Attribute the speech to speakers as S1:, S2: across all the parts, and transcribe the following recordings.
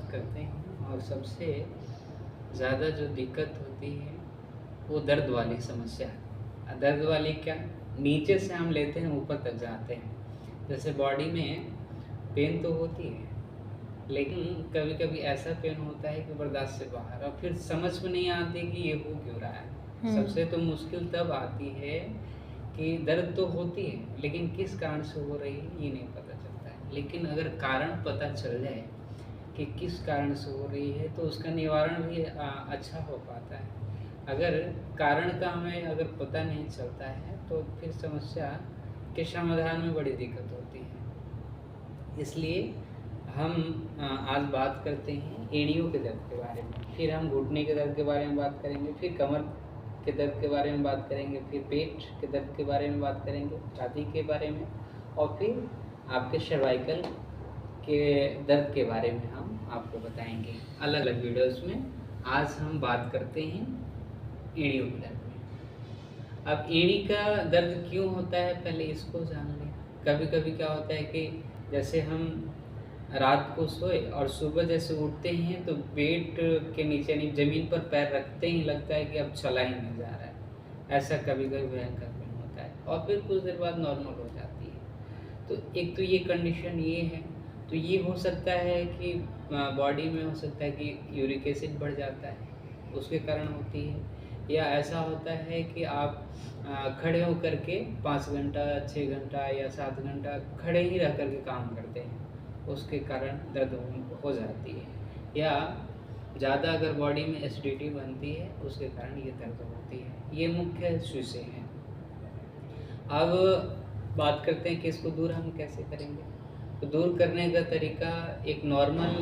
S1: बात करते हैं और सबसे ज़्यादा जो दिक्कत होती है वो दर्द वाली समस्या है। दर्द वाली क्या, नीचे से हम लेते हैं ऊपर तक जाते हैं। जैसे बॉडी में पेन तो होती है, लेकिन कभी कभी ऐसा पेन होता है कि बर्दाश्त से बाहर, और फिर समझ में नहीं आती कि ये हो क्यों रहा है। सबसे तो मुश्किल तब आती है कि दर्द तो होती है लेकिन किस कारण से हो रही है ये नहीं पता चलता है। लेकिन अगर कारण पता चल जाए कि किस कारण से हो रही है तो उसका निवारण भी अच्छा हो पाता है। अगर कारण का हमें अगर पता नहीं चलता है तो फिर समस्या के समाधान में बड़ी दिक्कत होती है। इसलिए हम आज बात करते हैं एड़ियों के दर्द के बारे में, फिर हम घुटने के दर्द के बारे में बात करेंगे, फिर कमर के दर्द के बारे में बात करेंगे, फिर पेट के दर्द के बारे में बात करेंगे, छाती के बारे में, और फिर आपके सर्वाइकल के दर्द के बारे में हम आपको बताएंगे अलग अलग वीडियोस में। आज हम बात करते हैं एड़ियों के दर्द में। अब एड़ी का दर्द क्यों होता है पहले इसको जान लें। कभी कभी क्या होता है कि जैसे हम रात को सोए और सुबह जैसे उठते हैं तो बेड के नीचे नहीं, ज़मीन पर पैर रखते ही लगता है कि अब चला ही नहीं जा रहा है। ऐसा कभी कभी भयंकर पेन होता है और फिर कुछ देर बाद नॉर्मल हो जाती है। तो एक तो ये कंडीशन ये है। तो ये हो सकता है कि बॉडी में हो सकता है कि यूरिक एसिड बढ़ जाता है, उसके कारण होती है। या ऐसा होता है कि आप खड़े होकर के 5 घंटा 6 घंटा या 7 घंटा खड़े ही रह कर के काम करते हैं, उसके कारण दर्द हो जाती है। या ज़्यादा अगर बॉडी में एसिडिटी बनती है उसके कारण ये दर्द होती है। ये मुख्य विषय हैं। अब बात करते हैं कि इसको दूर हम कैसे करेंगे। तो दूर करने का तरीका एक नॉर्मल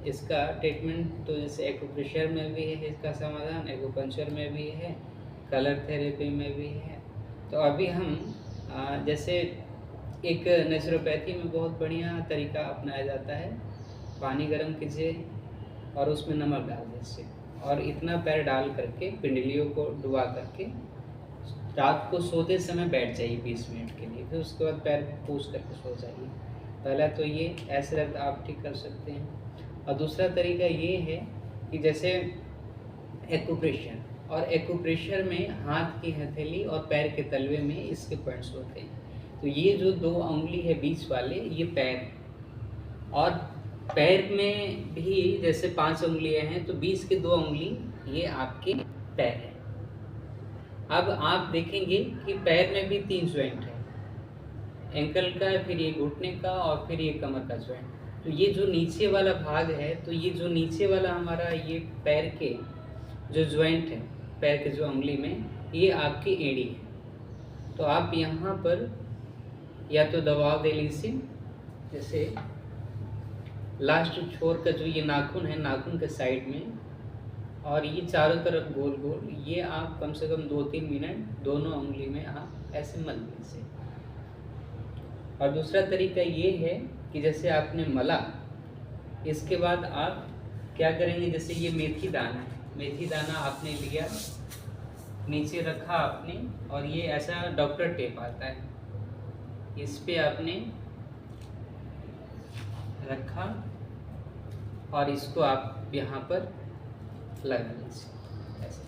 S1: इसका ट्रीटमेंट तो जैसे एक्यूप्रेशर में भी है इसका समाधान, एक्यूपंक्चर में भी है, कलर थेरेपी में भी है। तो अभी हम जैसे एक नेचुरोपैथी में बहुत बढ़िया तरीका अपनाया जाता है। पानी गर्म कीजिए और उसमें नमक डाल दीजिए और इतना पैर डाल करके पिंडलियों को डुबा करके रात को सोते समय बैठ जाइए 20 मिनट के लिए, फिर उसके बाद पैर पूछ करके सो जाइए। पहला तो ये ऐसे दर्द आप ठीक कर सकते हैं। और दूसरा तरीका ये है कि जैसे एक्यूप्रेशर, और एक्यूप्रेशर में हाथ की हथेली और पैर के तलवे में इसके पॉइंट्स होते हैं। तो ये जो 2 उंगली है बीच वाले ये पैर, और पैर में भी जैसे 5 उंगलियां हैं तो बीच के 2 उंगली ये आपके पैर है। अब आप देखेंगे कि पैर में भी 3 जॉइंट है, एंकल का, फिर ये घुटने का और फिर ये कमर का जॉइंट। तो ये जो नीचे वाला भाग है, तो ये जो नीचे वाला हमारा ये पैर के जो जॉइंट है, पैर के जो उंगली में, ये आपकी एड़ी है। तो आप यहाँ पर या तो दबाव दे लीजिए, जैसे लास्ट छोर का जो ये नाखून है, नाखून के साइड में, और ये चारों तरफ गोल गोल, ये आप कम से कम 2-3 मिनट दोनों उंगली में आप ऐसे मल लीजिए। और दूसरा तरीका ये है कि जैसे आपने मला, इसके बाद आप क्या करेंगे, जैसे ये मेथी दाना है, मेथी दाना आपने लिया, नीचे रखा आपने, और ये ऐसा डॉक्टर टेप आता है, इस पे आपने रखा और इसको आप यहाँ पर लगा लीजिए ऐसे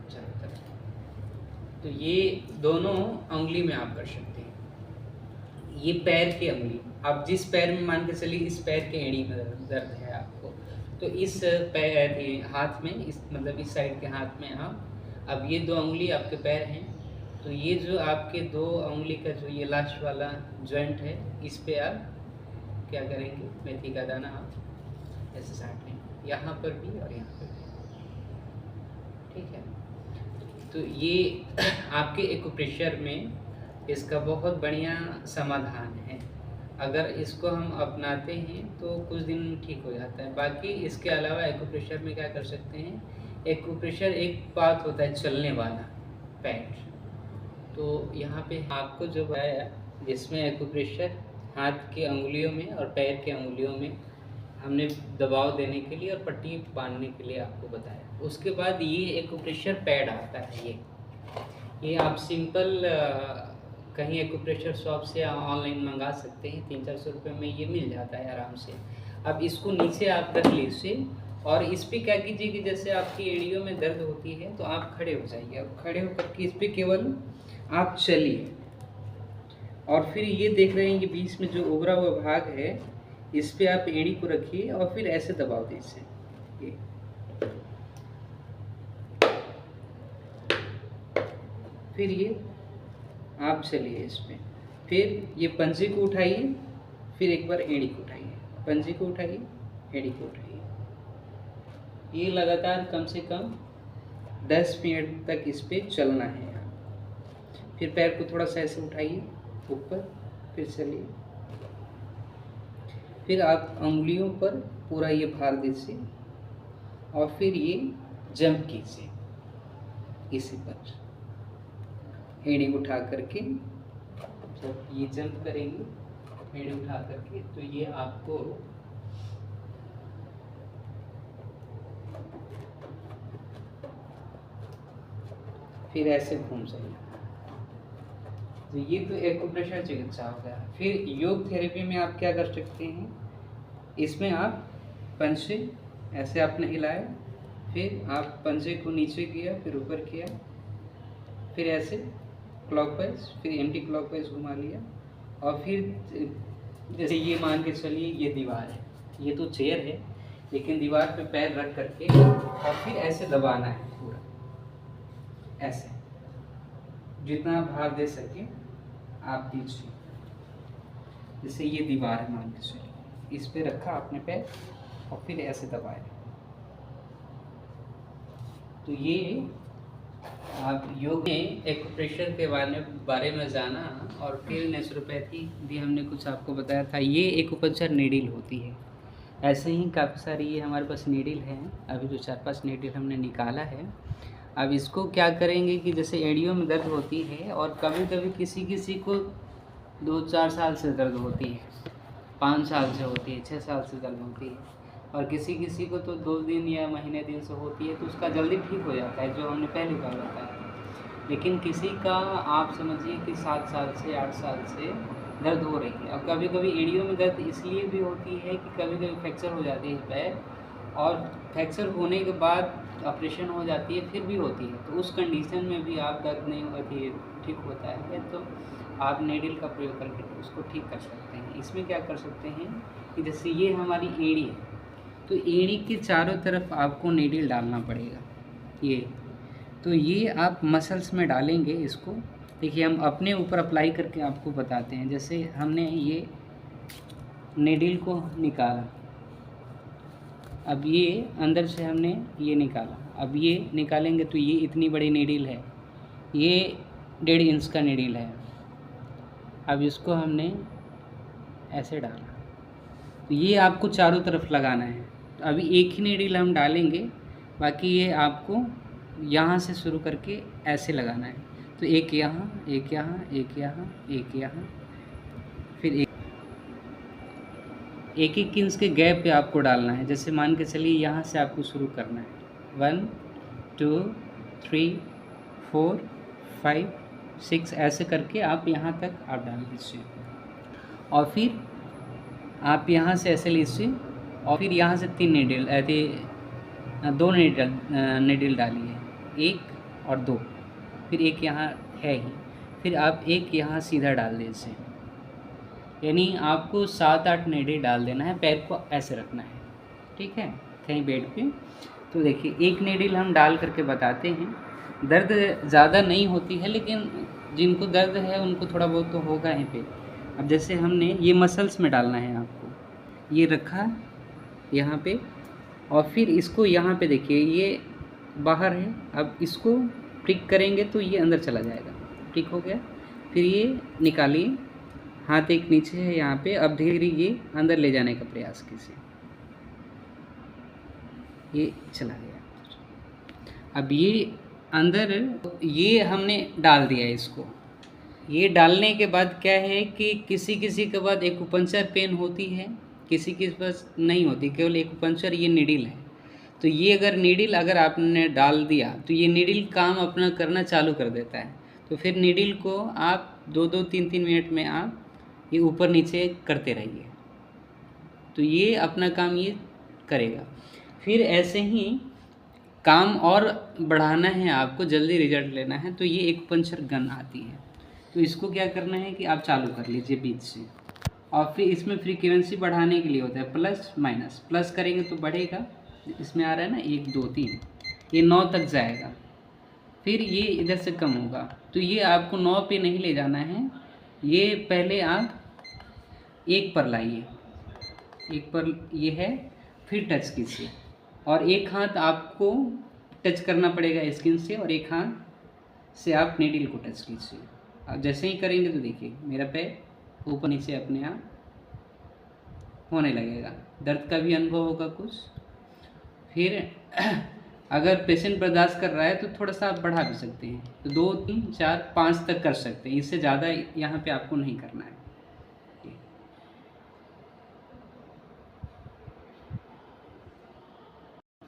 S1: चारों तरफ। तो ये दोनों उंगली में आप कर सकते हैं। ये पैर की उंगली, आप जिस पैर में मान के चलिए इस पैर के एड़ी में दर्द है आपको, तो इस पैर हाथ में, इस मतलब इस साइड के हाथ में आप, अब ये 2 उंगली आपके पैर हैं, तो ये जो आपके 2 उंगली का जो ये लास्ट वाला जॉइंट है, इस पे आप क्या करेंगे, मेथी का दाना आप ऐसे साट लेंगे, यहाँ पर भी और यहाँ पर भी, ठीक है। तो ये आपके एक्यूप्रेशर में इसका बहुत बढ़िया समाधान है। अगर इसको हम अपनाते हैं तो कुछ दिन ठीक हो जाता है। बाकी इसके अलावा एक्यूप्रेशर में क्या कर सकते हैं, एक्यूप्रेशर एक बात होता है चलने वाला पैर। तो यहाँ पे आपको जो है जिसमें एक्यूप्रेशर हाथ की उंगलियों में और पैर के उंगलियों में हमने दबाव देने के लिए और पट्टी बांधने के लिए आपको बताया। उसके बाद ये एक्यूप्रेशर पैड आता है, ये आप सिंपल कहीं एक्यूप्रेशर शॉप से ऑनलाइन मंगा सकते हैं, 300-400 रुपये में ये मिल जाता है आराम से। अब इसको नीचे आप रख लीजिए और इस पे क्या कीजिए कि जैसे आपकी एड़ियों में दर्द होती है तो आप खड़े हो जाइए। अब खड़े होकर के इस पे केवल आप चलिए और फिर ये देख रहे हैं कि बीच में जो उभरा हुआ भाग है इस पे आप एड़ी को रखिए और फिर ऐसे दबाव दीजिए। ये फिर ये आप चलिए इस पे, फिर ये पंजे को उठाइए, फिर एक बार एड़ी को उठाइए, पंजे को उठाइए, एड़ी को उठाइए। ये लगातार कम से कम 10 मिनट तक इस पे चलना है। फिर पैर को थोड़ा सा ऐसे उठाइए ऊपर, फिर चलिए, फिर आप उंगलियों पर पूरा ये भार दीजिए और फिर ये जंप कीजिए इसी पर एड़ी उठा करके। जब ये जंप करेंगे एड़ी उठा करके तो ये आपको फिर ऐसे घूम जाइए। तो ये तो एक्यूप्रेशर चिकित्सा हो गया। फिर योग थेरेपी में आप क्या कर सकते हैं, इसमें आप पंजे ऐसे आपने हिलाए, फिर आप पंजे को नीचे किया, फिर ऊपर किया, फिर ऐसे क्लॉकवाइज, फिर एंटी क्लॉकवाइज घुमा लिया और फिर जैसे ये मान के चलिए ये दीवार है, ये तो चेयर है लेकिन दीवार पे पैर रख करके और फिर ऐसे दबाना है पूरा, ऐसे जितना भार दे सके आप दीजिए। जैसे ये दीवार है मान के चलिए, इस पे रखा आपने पैर और फिर ऐसे दबाया। तो ये आप योग में एक्यूप्रेशर के बारे में जाना और फिर नेचुरोपैथी भी हमने कुछ आपको बताया था। ये एक्यूपंक्चर नीडल होती है, ऐसे ही काफ़ी सारी ये हमारे पास नीडल हैं। अभी जो 4-5 नीडल हमने निकाला है। अब इसको क्या करेंगे कि जैसे एड़ियों में दर्द होती है और कभी कभी किसी को 2-4 साल से दर्द होती है, 5 साल से होती है, 6 साल से दर्द होती है और किसी को तो 2 दिन या महीने दिन से होती है, तो उसका जल्दी ठीक हो जाता है, जो हमने पहले बार बताया। लेकिन किसी का आप समझिए कि 7 साल से 8 साल से दर्द हो रही है। और कभी कभी एड़ियों में दर्द इसलिए भी होती है कि कभी कभी फ्रैक्चर हो जाती है पैर, और फ्रैक्चर होने के बाद ऑपरेशन हो जाती है, फिर भी होती है। तो उस कंडीशन में भी आप दर्द नहीं होती, ठीक होता है, तो आप नीडल का प्रयोग करके उसको ठीक कर सकते हैं। इसमें क्या कर सकते हैं कि जैसे ये हमारी एड़ी है, तो एड़ी के चारों तरफ आपको नीडल डालना पड़ेगा। तो ये आप मसल्स में डालेंगे इसको। देखिए हम अपने ऊपर अप्लाई करके आपको बताते हैं। जैसे हमने ये नीडल को निकाला, अब ये अंदर से हमने ये निकाला, अब ये निकालेंगे तो ये इतनी बड़ी नीडल है, ये 1.5 इंच का नीडल है। अब इसको हमने ऐसे डाला, तो ये आपको चारों तरफ लगाना है। तो अभी एक ही नीडल हम डालेंगे, बाकी ये आपको यहाँ से शुरू करके ऐसे लगाना है। तो एक यहाँ, एक यहाँ, एक यहाँ, एक यहाँ, फिर एक इंच के गैप पे आपको डालना है। जैसे मान के चलिए यहाँ से आपको शुरू करना है, 1 2 3 4 5 6 ऐसे करके आप यहाँ तक आप डाल दीजिए और फिर आप यहाँ से ऐसे लीजिए और फिर यहाँ से 3 नीडल ऐसे 2 नीडल डालिए, 1 और 2, फिर एक यहाँ है ही, फिर आप एक यहाँ सीधा डाल दीजिए। यानी आपको 7-8 नीडल डाल देना है, पैर को ऐसे रखना है, ठीक है, कहीं बेड पे। तो देखिए एक नीडल हम डाल करके बताते हैं। दर्द ज़्यादा नहीं होती है, लेकिन जिनको दर्द है उनको थोड़ा बहुत तो होगा यहीं पे। अब जैसे हमने ये मसल्स में डालना है आपको, ये रखा यहाँ पे और फिर इसको यहाँ पे देखिए ये बाहर है, अब इसको प्रिक करेंगे तो ये अंदर चला जाएगा, प्रिक हो गया। फिर ये निकालिए, हाथ एक नीचे है यहाँ पे, अब धीरे धीरे ये अंदर ले जाने का प्रयास कीजिए, ये चला गया। अब ये अंदर ये हमने डाल दिया इसको। ये डालने के बाद क्या है कि किसी के बाद एक्यूपंक्चर पेन होती है, किसी के पास नहीं होती, केवल एक्यूपंक्चर ये नीडल है। तो ये अगर नीडल अगर आपने डाल दिया तो ये नीडल काम अपना करना चालू कर देता है। तो फिर नीडल को आप 2-2 3-3 मिनट में आप ये ऊपर नीचे करते रहिए। तो ये अपना काम ये करेगा। फिर ऐसे ही काम और बढ़ाना है आपको, जल्दी रिजल्ट लेना है, तो ये एक्यूपंक्चर गन आती है। तो इसको क्या करना है कि आप चालू कर लीजिए बीच से, और फिर इसमें फ्रीक्वेंसी बढ़ाने के लिए होता है प्लस माइनस। प्लस करेंगे तो बढ़ेगा, इसमें आ रहा है ना 1 2 3, ये 9 तक जाएगा, फिर ये इधर से कम होगा। तो ये आपको 9 पे नहीं ले जाना है, ये पहले आप 1 पर लाइए, 1 पर ये है, फिर टच कीजिए, और एक हाथ आपको टच करना पड़ेगा स्किन से, और एक हाथ से आप नीडल को टच कीजिए। अब जैसे ही करेंगे तो देखिए मेरा पैर ऊपर नीचे अपने आप होने लगेगा, दर्द का भी अनुभव होगा कुछ। फिर अगर पेशेंट बर्दाश्त कर रहा है तो थोड़ा सा आप बढ़ा भी सकते हैं, तो 2 3 4 5 तक कर सकते हैं, इससे ज़्यादा यहाँ पे आपको नहीं करना है।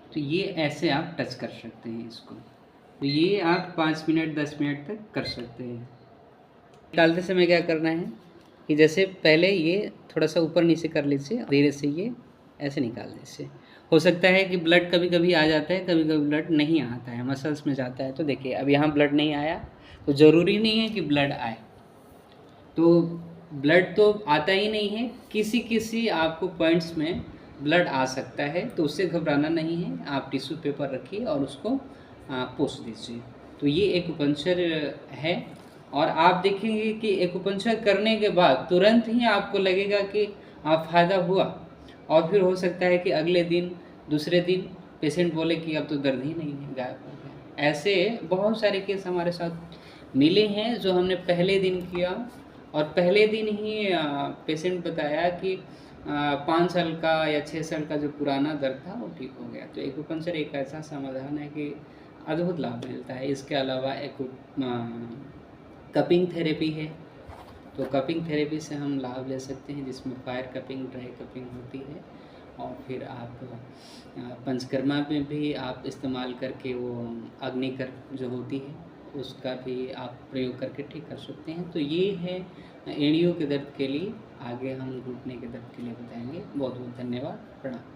S1: तो ये ऐसे आप टच कर सकते हैं इसको, तो ये आप 5 मिनट 10 मिनट तक कर सकते हैं। निकालते समय क्या करना है कि जैसे पहले ये थोड़ा सा ऊपर नीचे कर लीजिए, धीरे से ये ऐसे निकाल दीजिए। हो सकता है कि ब्लड कभी कभी आ जाता है, कभी कभी ब्लड नहीं आता है, मसल्स में जाता है। तो देखिए अब यहाँ ब्लड नहीं आया, तो ज़रूरी नहीं है कि ब्लड आए, तो ब्लड तो आता ही नहीं है, किसी किसी आपको पॉइंट्स में ब्लड आ सकता है, तो उससे घबराना नहीं है। आप टिश्यू पेपर रखिए और उसको पोंछ दीजिए। तो ये एक्यूपंक्चर है, और आप देखेंगे कि एक्यूपंक्चर करने के बाद तुरंत ही आपको लगेगा कि फ़ायदा हुआ, और फिर हो सकता है कि अगले दिन दूसरे दिन पेशेंट बोले कि अब तो दर्द ही नहीं है, गायब हो गया। ऐसे बहुत सारे केस हमारे साथ मिले हैं जो हमने पहले दिन किया, और पहले दिन ही पेशेंट बताया कि 5 साल का या 6 साल का जो पुराना दर्द था वो ठीक हो गया। तो एक्यूपंक्चर एक ऐसा समाधान है कि अद्भुत लाभ मिलता है। इसके अलावा कपिंग थेरेपी है, तो कपिंग थेरेपी से हम लाभ ले सकते हैं, जिसमें फायर कपिंग, ड्राई कपिंग होती है, और फिर आप पंचकर्मा में भी आप इस्तेमाल करके वो अग्निकर जो होती है उसका भी आप प्रयोग करके ठीक कर सकते हैं। तो ये है एड़ियों के दर्द के लिए, आगे हम घुटने के दर्द के लिए बताएंगे। बहुत बहुत धन्यवाद, प्रणाम।